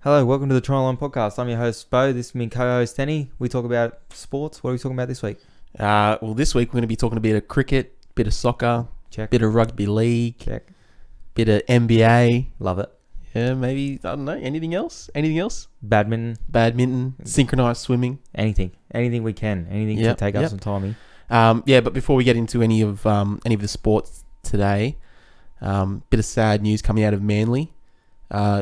Hello, welcome to the Triathlon Podcast. I'm your host, Bo. This is my co-host, Tenny. We talk about sports. What are we talking about this week? Well, this week we're going to be talking a bit of cricket, bit of soccer, Check. bit of rugby league, Check. bit of NBA. Love it. Yeah, maybe, I don't know, anything else? Anything else? Badminton. Badminton, synchronized swimming. Anything. Anything we can. Anything to Yep, take up yep. some time. But before we get into any of the sports today, bit of sad news coming out of Manly.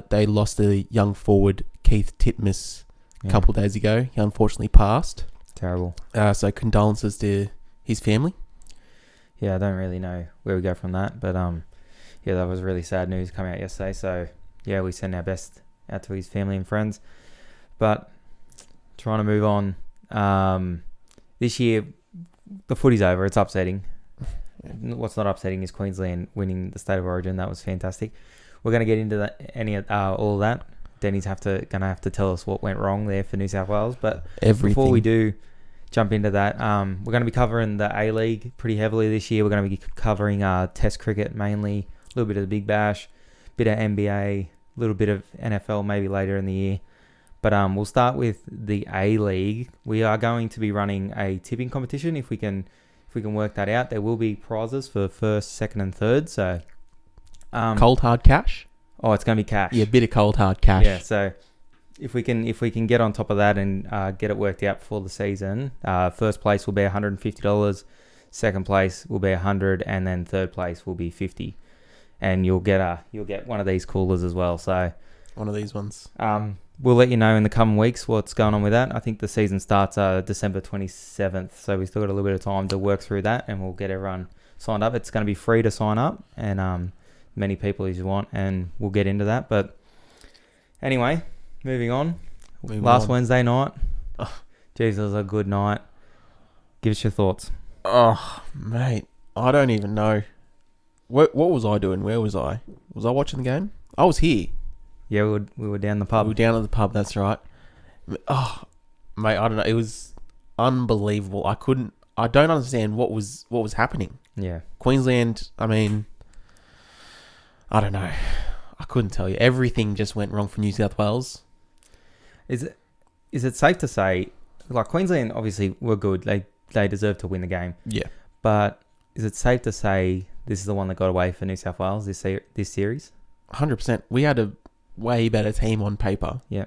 They lost the young forward Keith Titmus a couple of days ago. He unfortunately passed. Terrible. So condolences to his family. Yeah, I don't really know where we go from that. But yeah, that was really sad news coming out yesterday. So yeah, we send our best out to his family and friends. But trying to move on. This year, the footy's over. It's upsetting. What's not upsetting is Queensland winning the State of Origin. That was fantastic. We're going to get into that, all of that. Denny's going to have to tell us what went wrong there for New South Wales. But Everything. before we do jump into that, we're going to be covering the A-League pretty heavily this year. We're going to be covering Test cricket mainly, a little bit of the Big Bash, bit of NBA, a little bit of NFL maybe later in the year. But we'll start with the A-League. We are going to be running a tipping competition. If we can work that out, there will be prizes for first, second, and third. So cold hard cash? Oh, it's going to be cash. Yeah, a bit of cold hard cash. Yeah, so if we can get on top of that and get it worked out before the season, first place will be $150, second place will be $100, and then third place will be $50. And you'll get one of these coolers as well. So One of these ones. we'll let you know in the coming weeks what's going on with that. I think the season starts December 27th, so we've still got a little bit of time to work through that, and we'll get everyone signed up. It's going to be free to sign up, and many people as you want, and we'll get into that. But anyway, moving on. Last Wednesday night. Oh. Jeez, it was a good night. Give us your thoughts. Oh, mate. I don't even know. What was I doing? Where was I? Was I watching the game? I was here. Yeah, we were down the pub. We were down at the pub, that's right. Oh, mate, I don't know. It was unbelievable. I don't understand what was happening. Yeah. Queensland, I mean, I don't know. I couldn't tell you. Everything just went wrong for New South Wales. Is it safe to say, like, Queensland obviously were good. They deserve to win the game. Yeah. But is it safe to say this is the one that got away for New South Wales this series? 100%. We had a way better team on paper. Yeah.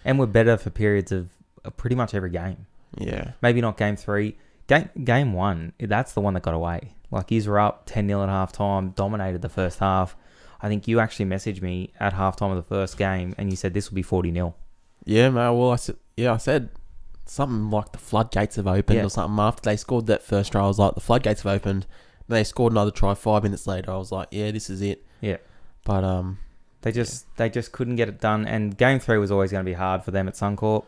And we're better for periods of pretty much every game. Yeah. Maybe not game 3. Game 1, that's the one that got away. Like, you were up 10-0 at half-time, dominated the first half. I think you actually messaged me at half-time of the first game, and you said this will be 40-0. Yeah, mate. Well, I said something like the floodgates have opened or something. After they scored that first try, I was like, the floodgates have opened. And they scored another try 5 minutes later. I was like, yeah, this is it. Yeah. But they just couldn't get it done. And game 3 was always going to be hard for them at Suncorp.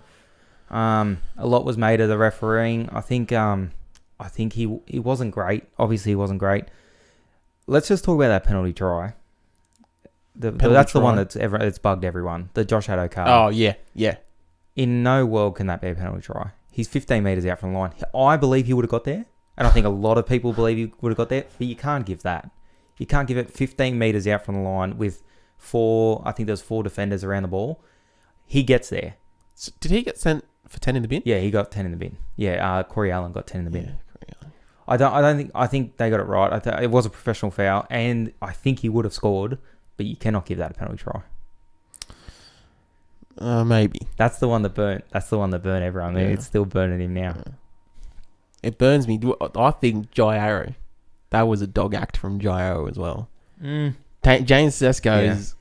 A lot was made of the refereeing. I think he wasn't great. Obviously, he wasn't great. Let's just talk about that penalty try. That's the one that's bugged everyone. The Josh Addo-Carr. Oh, yeah. In no world can that be a penalty try. He's 15 metres out from the line. I believe he would have got there. And I think a lot of people believe he would have got there. But you can't give that. You can't give it 15 metres out from the line with 4 defenders around the ball. He gets there. So did he get sent for 10 in the bin? Yeah, he got 10 in the bin. Yeah, Corey Allen got 10 in the bin. Yeah, Corey Allen. I think they got it right. It was a professional foul, and I think he would have scored, but you cannot give that a penalty try. Maybe. That's the one that burnt. That's the one that burnt everyone. Yeah. It's still burning him now. Yeah. It burns me. I think Jai Arrow, that was a dog act from Jai Arrow as well. James Sesko is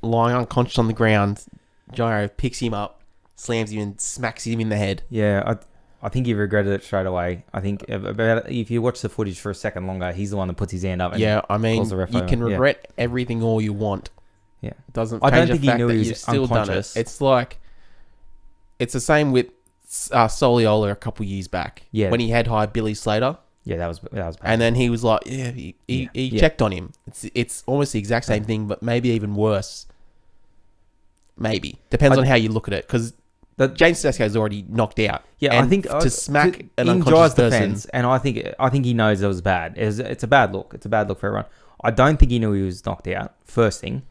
lying unconscious on the ground. Jai Arrow picks him up, slams him and smacks him in the head. Yeah, I think he regretted it straight away. I think if you watch the footage for a second longer, he's the one that puts his hand up. And I mean, calls the ref you over. can regret everything all you want. Yeah, it doesn't. I don't change think the he fact knew that he was you've still done unconscious. it. It's like it's the same with Soliola a couple years back. Yeah, when he had hired Billy Slater. Yeah, that was bad. And then he was like, he checked on him. It's almost the exact same thing, but maybe even worse. Maybe depends on how you look at it, because James Sesko is already knocked out. Yeah, and I think to smack an in unconscious Jai's person, defense, and I think he knows it was bad. It's a bad look. It's a bad look for everyone. I don't think he knew he was knocked out. First thing,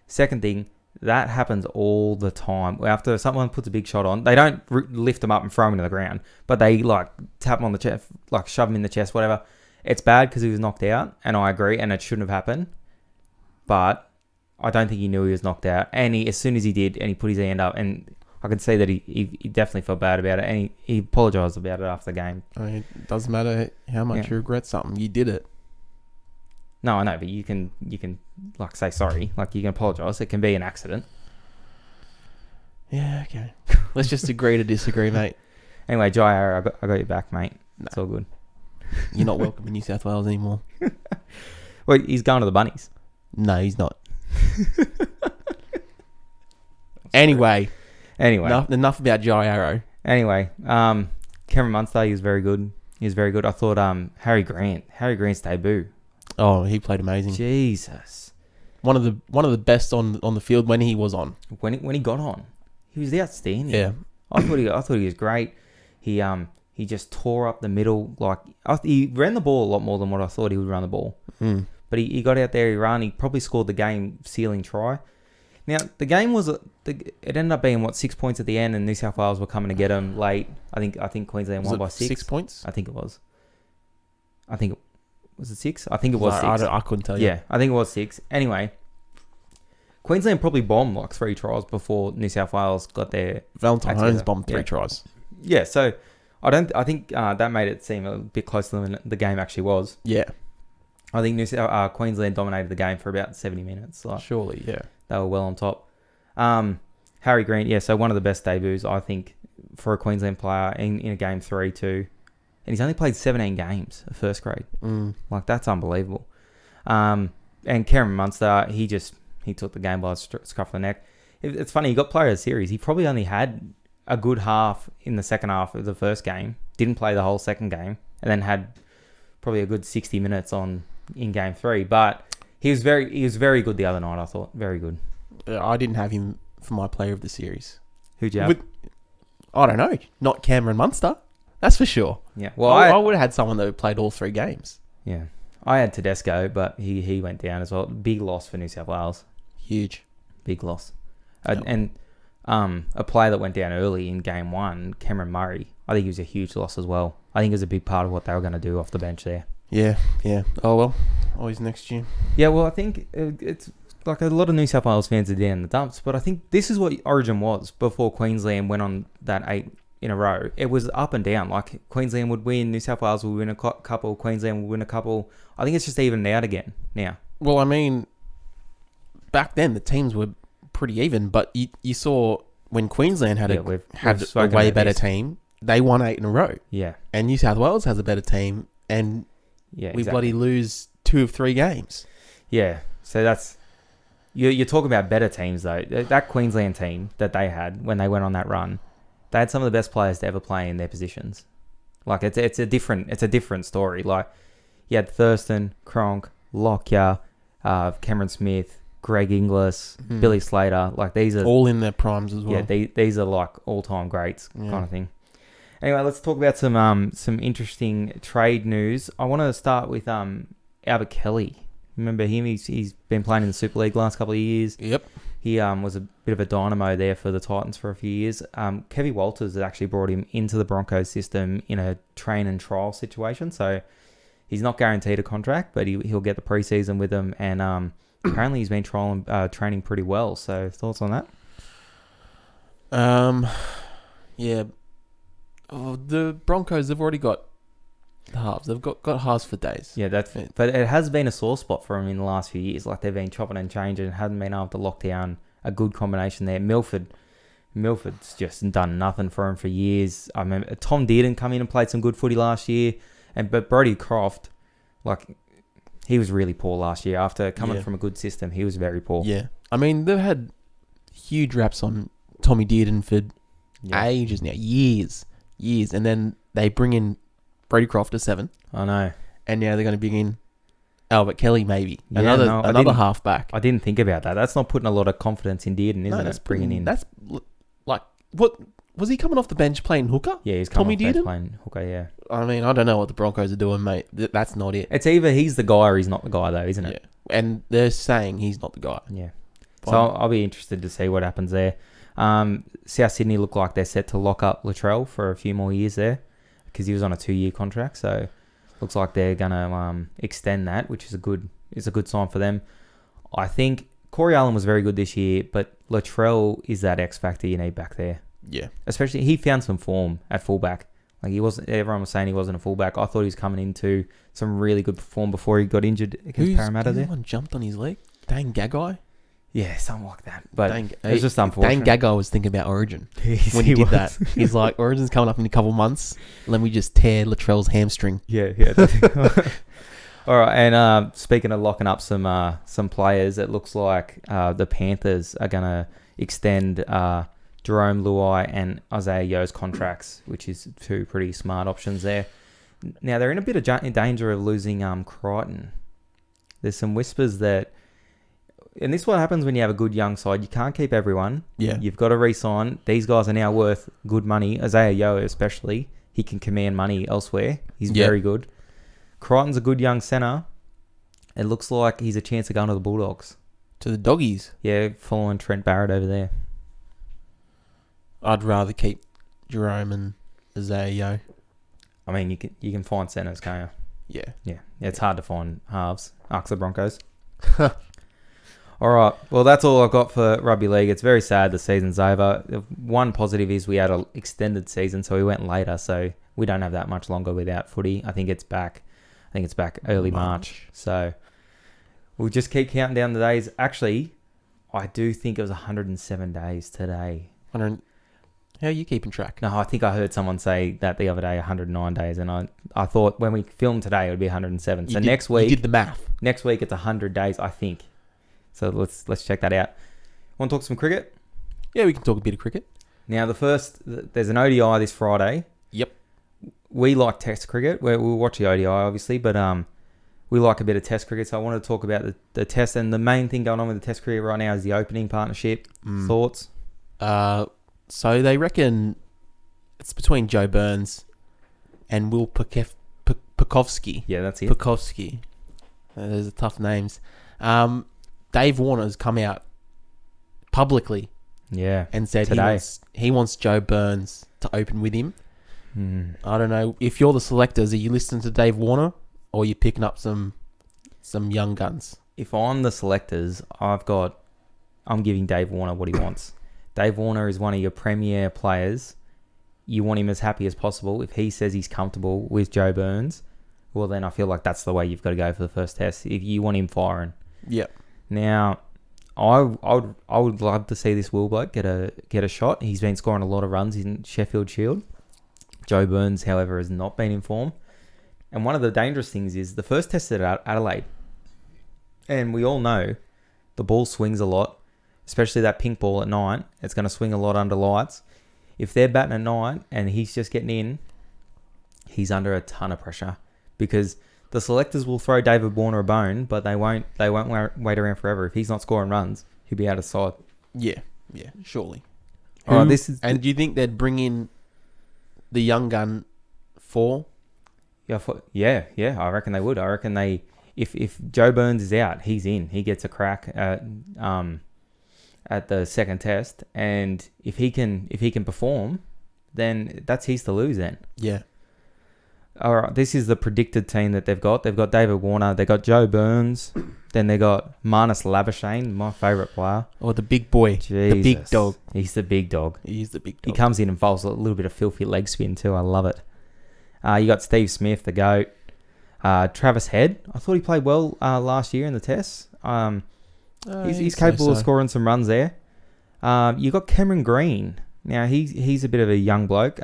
second thing, That happens all the time. After someone puts a big shot on, they don't lift them up and throw him to the ground, but they like tap him on the chest, like shove him in the chest, whatever. It's bad because he was knocked out, and I agree, and it shouldn't have happened. But I don't think he knew he was knocked out, and as soon as he did, and he put his hand up, and I could see that he definitely felt bad about it, and he apologised about it after the game. I mean, it doesn't matter how much you regret something, you did it. No, I know, but you can like say sorry, like you can apologise. It can be an accident. Yeah, okay. Let's just agree to disagree, mate. Anyway, Jair, I got your back, mate. No. It's all good. You're not welcome in New South Wales anymore. Well, he's going to the Bunnies. No, he's not. Anyway, enough about Jai Arrow. Anyway, Cameron Munster, he was very good. I thought Harry Grant's debut. Oh, he played amazing. Jesus, one of the best on the field when he was on. When he got on, he was outstanding. Yeah, I thought he was great. He just tore up the middle. Like he ran the ball a lot more than what I thought he would run the ball. Mm. But he got out there, he ran. He probably scored the game sealing try. Now the game was it ended up being 6 points at the end, and New South Wales were coming to get him late. I think Queensland won by 6. 6 points. I think it was. Was it 6? I think it was 6. I couldn't tell you. Yeah, I think it was 6. Anyway, Queensland probably bombed like 3 tries before New South Wales got their... Valentine Holmes bombed 3 tries. Yeah, so I think that made it seem a bit closer than the game actually was. Yeah. I think Queensland dominated the game for about 70 minutes. Like, surely, yeah. They were well on top. Harry Grant, yeah, so one of the best debuts, I think, for a Queensland player in a game 3 too. And he's only played 17 games of first grade. Like, that's unbelievable. And Cameron Munster, he took the game by the scruff of the neck. It's funny, he got player of the series. He probably only had a good half in the second half of the first game. Didn't play the whole second game. And then had probably a good 60 minutes in game 3. But he was very good the other night, I thought. Very good. I didn't have him for my player of the series. Who'd you have? I don't know. Not Cameron Munster. That's for sure. Yeah. Well, I would have had someone that played all 3 games. Yeah. I had Tedesco, but he went down as well. Big loss for New South Wales. Huge. Big loss. And a player that went down early in game 1, Cameron Murray, I think he was a huge loss as well. I think it was a big part of what they were going to do off the bench there. Yeah. Oh, well. Always next year. Yeah, well, I think it's like a lot of New South Wales fans are down in the dumps, but I think this is what Origin was before Queensland went on that 8 in a row. It was up and down. Like, Queensland would win, New South Wales would win a couple, Queensland would win a couple. I think it's just evened out again now. Well, I mean, back then the teams were pretty even, but you saw when Queensland had a way better team, they won 8 in a row. Yeah. And New South Wales has a better team, and we bloody lose 2 of 3 games. Yeah. So that's... You're talking about better teams, though. That Queensland team that they had when they went on that run, they had some of the best players to ever play in their positions. Like, it's a different story. Like, you had Thurston, Cronk, Lockyer, Cameron Smith, Greg Inglis, Billy Slater. Like, these are... all in their primes as well. Yeah, these are like all-time greats kind of thing. Anyway, let's talk about some interesting trade news. I want to start with Albert Kelly. Remember him? He's been playing in the Super League last couple of years. Yep. He was a bit of a dynamo there for the Titans for a few years. Kevin Walters had actually brought him into the Broncos system in a train and trial situation. So he's not guaranteed a contract, but he'll get the preseason with them. And apparently he's been training pretty well. So thoughts on that? Yeah. Oh, the Broncos, they've already got halves. They've got halves for days. Yeah, but it has been a sore spot for him in the last few years. Like, they've been chopping and changing and haven't been able to lock down a good combination there. Milford's just done nothing for him for years. I remember Tom Dearden come in and played some good footy last year, but Brodie Croft, like, he was really poor last year. After coming from a good system, he was very poor. Yeah. I mean, they've had huge raps on Tommy Dearden for ages now, years, and then they bring in Brodie Croft to 7. I know. And now they're going to bring in Albert Kelly, maybe. Another halfback. I didn't think about that. That's not putting a lot of confidence in Dearden, isn't it? Bringing in. That's like, what was he coming off the bench playing hooker? Yeah, he's coming off the bench playing hooker, yeah. I mean, I don't know what the Broncos are doing, mate. That's not it. It's either he's the guy or he's not the guy, though, isn't it? Yeah. And they're saying he's not the guy. Yeah. So I'll be interested to see what happens there. South Sydney look like they're set to lock up Latrell for a few more years there because he was on a 2-year contract. So looks like they're gonna extend that, which is a good sign for them. I think Corey Allen was very good this year, but Latrell is that X factor you need back there. Yeah. Especially he found some form at fullback. Like he wasn't. Everyone was saying he wasn't a fullback. I thought he was coming into some really good form before he got injured against Parramatta there. Someone jumped on his leg. Dane Gagai. Yeah, something like that. But Dane, it's just unfortunate. Dane Gagai was thinking about Origin when he he did was. that. He's like, Origin's coming up in a couple of months. Let me just tear Latrell's hamstring. Yeah. All right, and speaking of locking up some players, it looks like the Panthers are gonna extend Jerome Luai and Isaiah Yo's contracts, which is two pretty smart options there. Now, they're in a bit of danger of losing Crichton. There's some whispers that... And this is what happens when you have a good young side. You can't keep everyone. Yeah. You've got to re-sign. These guys are now worth good money. Isaiah Yo especially. He can command money elsewhere. He's very good. Crichton's a good young centre. It looks like he's a chance of going to the Bulldogs. To the Doggies. Yeah, following Trent Barrett over there. I'd rather keep Jerome and Isaiah Yo. I mean, you can find centres, can't Yeah. you? Yeah. It's hard to find halves. Ask the Broncos. All right. Well, that's all I've got for rugby league. It's very sad the season's over. One positive is we had an extended season, so we went later. So we don't have that much longer without footy. I think it's back early March. So we'll just keep counting down the days. Actually, I do think it was 107 days today. How are you keeping track? No, I think I heard someone say that the other day, 109 days, and I thought when we filmed today it would be 107. So next week, you did the math. Next week it's 100 days, I think. So let's check that out. Want to talk some cricket? Yeah, we can talk a bit of cricket. Now there's an ODI this Friday. Yep. We like Test cricket. We'll watch the ODI obviously, but we like a bit of Test cricket. So I want to talk about the Test, and the main thing going on with the Test cricket right now is the opening partnership. Thoughts? So they reckon it's between Joe Burns and Will Pucovski. Yeah, that's it. Pucovski. Those are tough names. Dave Warner's come out publicly and said he wants Joe Burns to open with him. I don't know. If you're the selectors, are you listening to Dave Warner or are you picking up some young guns? If I'm the selectors, I'm giving Dave Warner what he wants. Dave Warner is one of your premier players. You want him as happy as possible. If he says he's comfortable with Joe Burns, well, then I feel like that's the way you've got to go for the first test. If you want him firing. Yep. Now, I would love to see this Will bloke get a shot. He's been scoring a lot of runs in Sheffield Shield. Joe Burns, however, has not been in form. And one of the dangerous things is the first test at Adelaide. And we all know the ball swings a lot. Especially that pink ball at night. It's going to swing a lot under lights. If they're batting at night and he's just getting in, he's under a ton of pressure. Because the selectors will throw David Warner a bone, but they won't wait around forever. If he's not scoring runs, he'll be out of sight. Yeah, surely. Do you think they'd bring in the young gun for? Yeah, I reckon they would. I reckon if Joe Burns is out, he's in. He gets a crack at the second test, and if he can perform, then that's his to lose then. Yeah. All right, this is the predicted team that they've got. They've got David Warner, they got Joe Burns, then they got Marnus Labuschagne, my favourite player. Oh, the big boy. Jesus. The big dog. He's the big dog. He's the big dog. He comes in and falls a little bit of filthy leg spin too. I love it. You got Steve Smith, the GOAT. Travis Head. I thought he played well last year in the tests. He's capable of scoring some runs there. You got Cameron Green. Now he's a bit of a young bloke.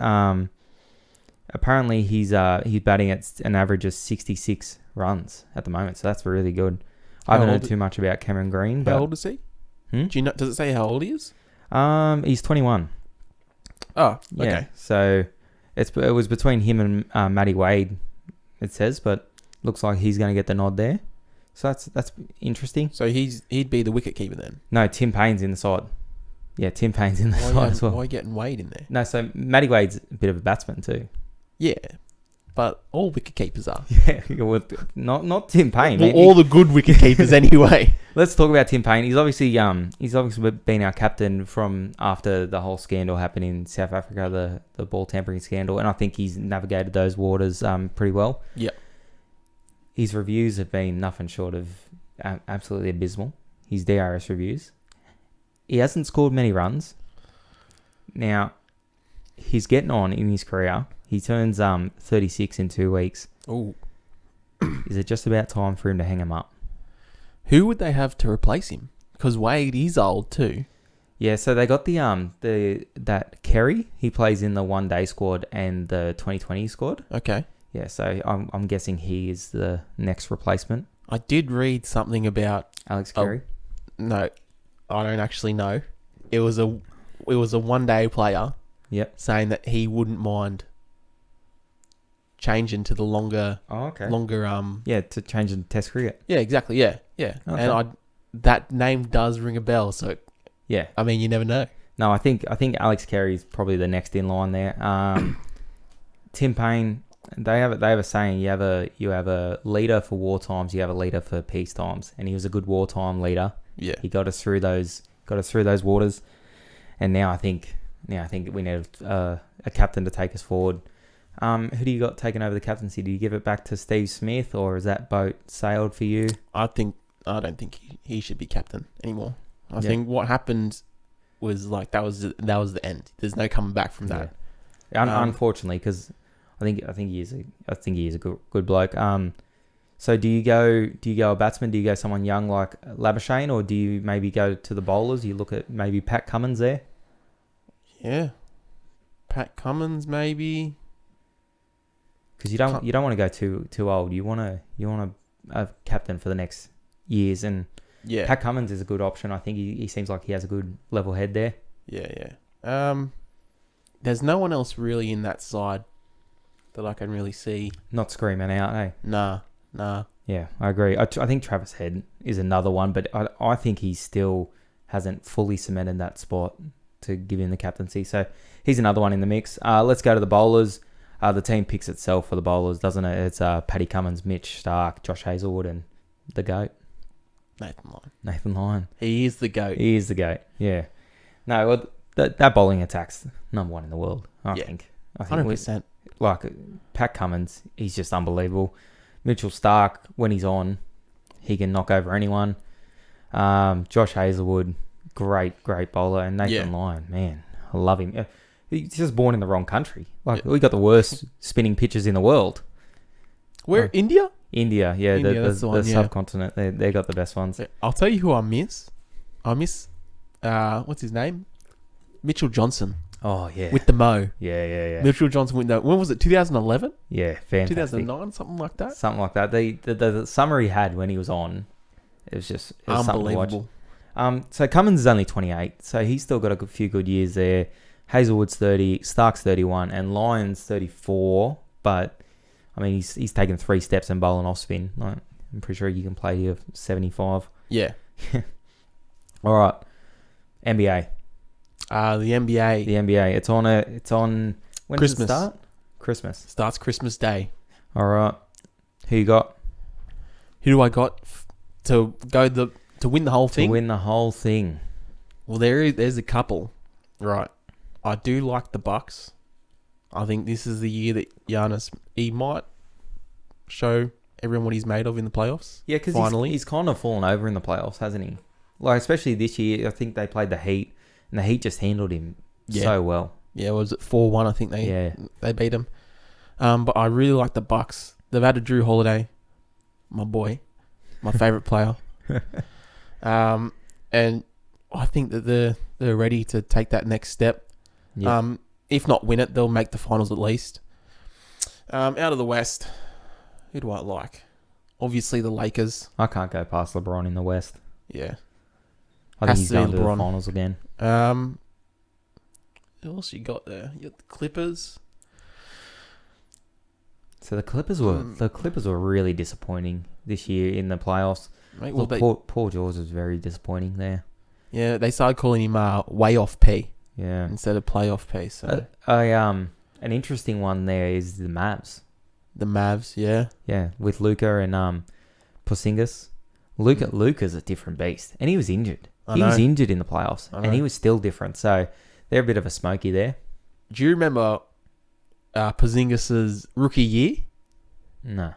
Apparently he's batting at an average of 66 runs at the moment, so that's really good. I haven't heard too much about Cameron Green. How old is he? Do you know? Does it say how old he is? He's 21. Oh, okay. Yeah, so it was between him and Matty Wade, it says, but looks like he's going to get the nod there. So that's interesting. So he'd be the wicket keeper then? No, Tim Payne's in the side. Yeah, Tim Payne's in the side as well. Why getting Wade in there? No, so Matty Wade's a bit of a batsman too. Yeah. but all wicket keepers are. Yeah, well, not Tim Payne. Well, man. all the good wicket keepers anyway. Let's talk about Tim Payne. He's obviously been our captain from after the whole scandal happened in South Africa, the ball tampering scandal, and I think he's navigated those waters pretty well. Yep. His reviews have been nothing short of absolutely abysmal. His DRS reviews. He hasn't scored many runs. Now, he's getting on in his career. He turns 36 in 2 weeks. Oh, Is it just about time for him to hang him up? who would they have to replace him? Because Wade is old too. Yeah, so they got that Kerry. He plays in the one day squad and the 2020 squad. Okay. Yeah, so I'm guessing he is the next replacement. I did read something about. Alex Kerry. No, I don't actually know. It was a 1 day player. Yep. Saying that he wouldn't mind changing to the longer. Oh, okay. Yeah, to change in Test cricket. Yeah, exactly. Yeah. Okay. And that name does ring a bell. So Yeah. I mean, you never know. No, I think Alex Carey is probably the next in line there. Tim Payne, they have a saying: you have a leader for war times, you have a leader for peace times, and he was a good wartime leader. Yeah. He got us through those waters, and now I think we need a captain to take us forward. Who do you got taking over the captaincy? Do you give it back to Steve Smith, or is that boat sailed for you? I don't think he should be captain anymore. I think what happened was like that was the end. There's no coming back from that. Yeah. Unfortunately, because I think he is a good bloke. So do you go a batsman? Do you go someone young like Labuschagne, or do you maybe go to the bowlers? You look at maybe Pat Cummins there. Yeah, Pat Cummins maybe. Because you don't want to go too old. You want a captain for the next years, and Yeah, Pat Cummins is a good option. I think he seems like he has a good level head there. Yeah. There's no one else really in that side that I can really see. Not screaming out, eh? Nah. Yeah, I agree. I think Travis Head is another one, but I think he still hasn't fully cemented that spot to give him the captaincy. So he's another one in the mix. Let's go to the bowlers. The team picks itself for the bowlers, doesn't it? It's Paddy Cummins, Mitch Starc, Josh Hazlewood, and the GOAT. Nathan Lyon. He is the GOAT. He is the GOAT, yeah. No, well, that bowling attack's number one in the world, I think. 100%. Like, Pat Cummins, he's just unbelievable. Mitchell Starc, when he's on, he can knock over anyone. Josh Hazlewood, great bowler. And Nathan Lyon, man, I love him. He's just born in the wrong country. We got the worst spinning pitches in the world. Where? India? India, yeah, India, the subcontinent. They got the best ones. I'll tell you who I miss. What's his name? Mitchell Johnson. Oh, yeah. With the Mo. Yeah. Mitchell Johnson when was it? 2011? Yeah, fantastic. 2009, something like that. Something like that. The summer he had when he was on, it was unbelievable. So Cummins is only 28, so he's still got a few good years there. Hazelwood's 30, Stark's 31, and Lyon's 34. But I mean, he's taken 3 steps and bowling off spin. Like, I'm pretty sure you can play here 75. Yeah. All right, NBA. The NBA. The NBA. It's on. When Christmas. Does it start? Christmas. Starts Christmas Day. All right. Who you got? Who do I got to win the whole thing? To win the whole thing. Well, there's a couple. Right. I do like the Bucks. I think this is the year that Giannis, he might show everyone what he's made of in the playoffs. Yeah, because he's kind of fallen over in the playoffs, hasn't he? Like, especially this year, I think they played the Heat, and the Heat just handled him so well. Yeah, was it 4-1? I think they beat him. But I really like the Bucks. They've added Drew Holiday, my boy, my favorite player. And I think that they're ready to take that next step. Yeah. If not win it, they'll make the finals at least. Out of the West, who do I like? Obviously the Lakers. I can't go past LeBron in the West. Yeah. I think he's going to the finals again. Who else you got there? You got the Clippers. So the Clippers were really disappointing this year in the playoffs. Mate, Paul George was very disappointing there. Yeah, they started calling him way off P. Yeah. Instead of playoff P. So an interesting one there is the Mavs. The Mavs, yeah. Yeah, with Luka and Porzingis. Luka's a different beast, and he was injured. I He know. was injured in the playoffs, I and know. he was still different. So they're a bit of a smoky there. Do you remember Porzingis' rookie year? No.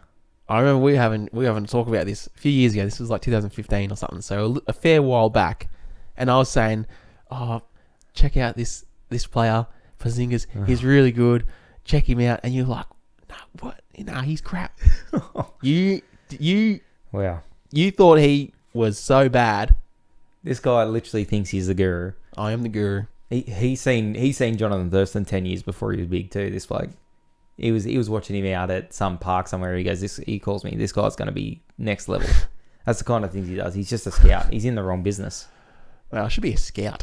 I remember we haven't talked about this a few years ago. This was like 2015 or something, so a fair while back. And I was saying, "Oh, check out this player, Porzingis. He's really good. Check him out." And you're like, "No, what? Nah, he's crap." you Wow. thought he was so bad. This guy literally thinks he's the guru. I am the guru. He's seen Jonathan Thurston 10 years before he was big too. This bloke. He was watching him out at some park somewhere. He goes, he calls me, this guy's going to be next level. That's the kind of things he does. He's just a scout. He's in the wrong business. Well, I should be a scout.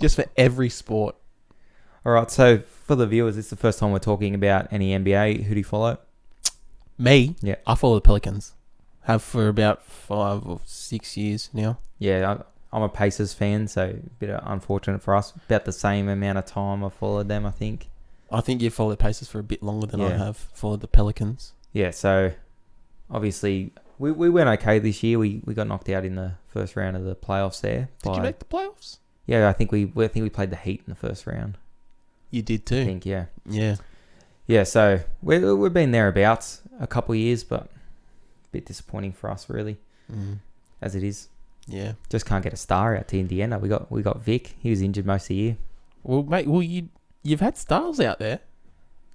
Just for every sport. All right, so for the viewers, it's the first time we're talking about any NBA. Who do you follow? Me? Yeah. I follow the Pelicans. Have for about 5 or 6 years now. Yeah, I'm a Pacers fan, so a bit unfortunate for us. About the same amount of time I followed them, I think. I think you've followed the Pacers for a bit longer than I Yeah. have followed the Pelicans. Yeah, so obviously we went okay this year. We got knocked out in the first round of the playoffs there. Did you make the playoffs? Yeah, I think we played the Heat in the first round. You did I too. think, yeah. Yeah. Yeah, so we've been thereabouts a couple of years, but a bit disappointing for us, really, as it is. Yeah. Just can't get a star out to Indiana. We got Vic. He was injured most of the year. Well, mate, you've had stars out there.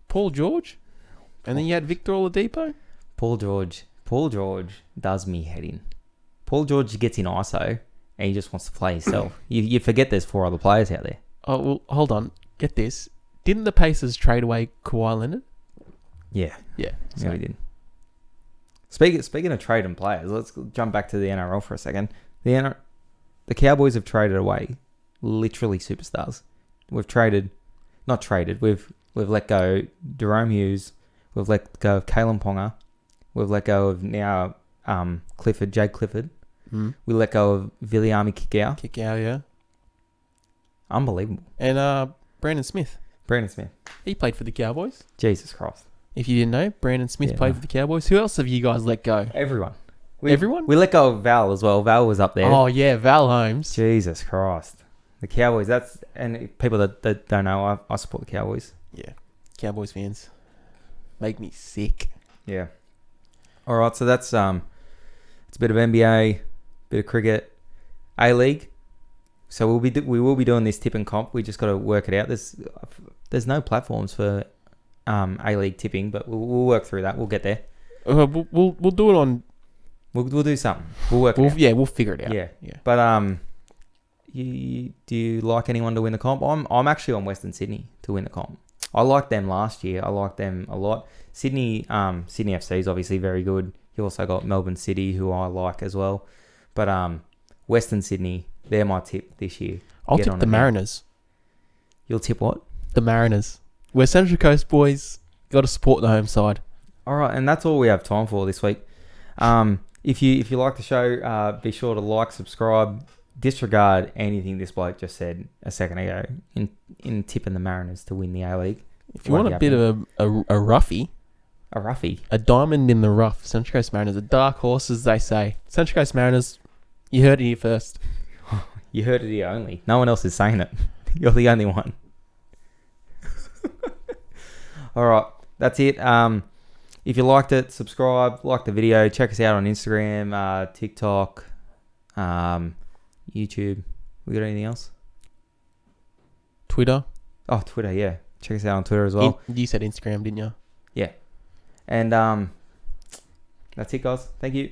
Paul George, and then you had Victor Oladipo. Paul George does me head in. Paul George gets in ISO and he just wants to play himself. You forget there's 4 other players out there. Oh well, hold on. Get this. Didn't the Pacers trade away Kawhi Leonard? Yeah, Yeah. we did. Speaking of trade and players, let's jump back to the NRL for a second. The Cowboys have traded away literally superstars. We've let go Jerome Hughes. We've let go of Kalen Ponga. We've let go of now Jake Clifford. We let go of Viliami Kikau. Kikau, yeah. Unbelievable. And Brandon Smith. Brandon Smith. He played for the Cowboys. Jesus Christ. If you didn't know, Brandon Smith Yeah, played no. for the Cowboys. Who else have you guys let go? Everyone. Everyone? We let go of Val as well. Val was up there. Oh, yeah, Val Holmes. Jesus Christ. The Cowboys, and people that don't know, I support the Cowboys. Yeah. Cowboys fans. Make me sick. Yeah. All right, so that's it's a bit of NBA, bit of cricket, A-League. So we will be doing this tip and comp. We just got to work it out. There's no platforms for A-League tipping, but we'll work through that. We'll get there. We'll do it on. We'll do something. We'll work it out. Yeah, we'll figure it out. Yeah. Yeah. But do you like anyone to win the comp? I'm actually on Western Sydney to win the comp. I liked them last year. I liked them a lot. Sydney FC is obviously very good. You also got Melbourne City, who I like as well. But Western Sydney, they're my tip this year. I'll Get tip on the it now. Mariners. You'll tip what? The Mariners. We're Central Coast boys. Got to support the home side. All right, and that's all we have time for this week. If you like the show, be sure to like, subscribe, disregard anything this bloke just said a second ago in tipping the Mariners to win the A-League. If you want a bit of a roughie, a roughie, a diamond in the rough, Central Coast Mariners, a dark horse, as they say. Central Coast Mariners, you heard it here first. You heard it here only. No one else is saying it. You're the only one. All right, that's it. If you liked it, subscribe, like the video, check us out on Instagram, TikTok, YouTube. We got anything else? Twitter. Oh, Twitter, yeah. Check us out on Twitter as well. You said Instagram, didn't you? Yeah. And that's it, guys. Thank you.